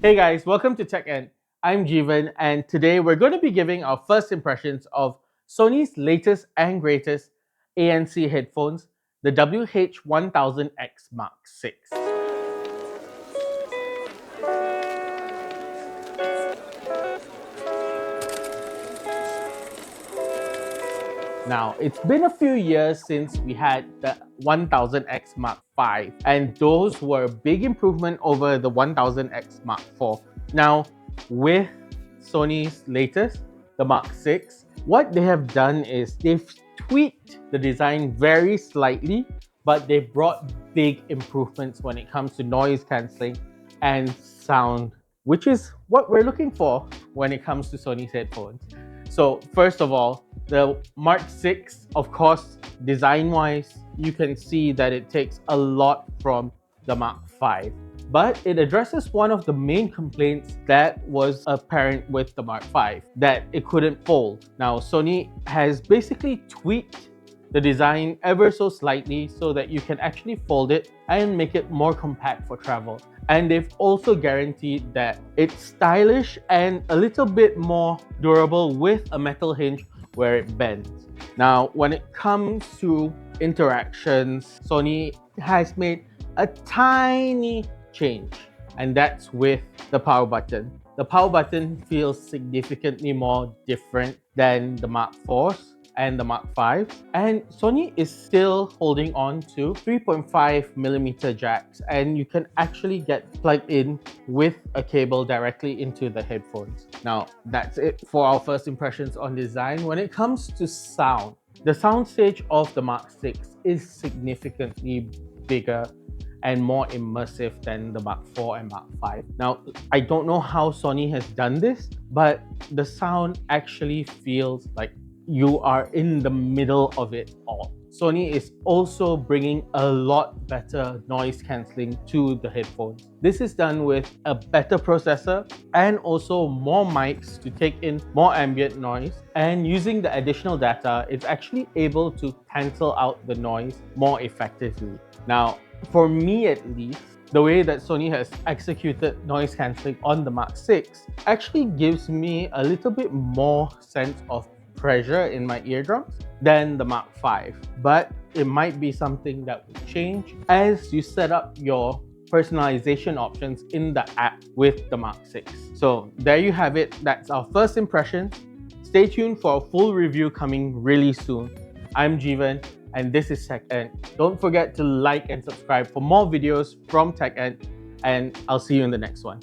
Hey guys, welcome to techENT. I'm Jeevan, and today we're going to be giving our first impressions of Sony's latest and greatest ANC headphones, the WH-1000XM6. Now, it's been a few years since we had the 1000XM5, and those were a big improvement over the 1000XM4. Now, with Sony's latest, the Mark 6, what they have done is they've tweaked the design very slightly, but they brought big improvements when it comes to noise cancelling and sound, which is what we're looking for when it comes to Sony's headphones. So first of all, the Mark 6, of course, design-wise, you can see that it takes a lot from the Mark 5. But it addresses one of the main complaints that was apparent with the Mark 5, that it couldn't fold. Now, Sony has basically tweaked the design ever so slightly so that you can actually fold it and make it more compact for travel. And they've also guaranteed that it's stylish and a little bit more durable with a metal hinge where it bends. Now, when it comes to interactions, Sony has made a tiny change, and that's with the power button. The power button feels significantly more different than the Mark 4s and the Mark 5, and Sony is still holding on to 3.5mm jacks, and you can actually get plugged in with a cable directly into the headphones. Now, that's it for our first impressions on design. When it comes to sound, the soundstage of the Mark 6 is significantly bigger and more immersive than the Mark 4 and Mark 5. Now, I don't know how Sony has done this, but the sound actually feels like you are in the middle of it all. Sony is also bringing a lot better noise cancelling to the headphones. This is done with a better processor and also more mics to take in more ambient noise. And using the additional data, it's actually able to cancel out the noise more effectively. Now, for me at least, the way that Sony has executed noise cancelling on the Mark 6 actually gives me a little bit more sense of pressure in my eardrums than the Mark 5. But it might be something that will change as you set up your personalization options in the app with the Mark 6. So there you have it. That's our first impression. Stay tuned for a full review coming really soon. I'm Jeevan, and this is techENT. Don't forget to like and subscribe for more videos from techENT, and I'll see you in the next one.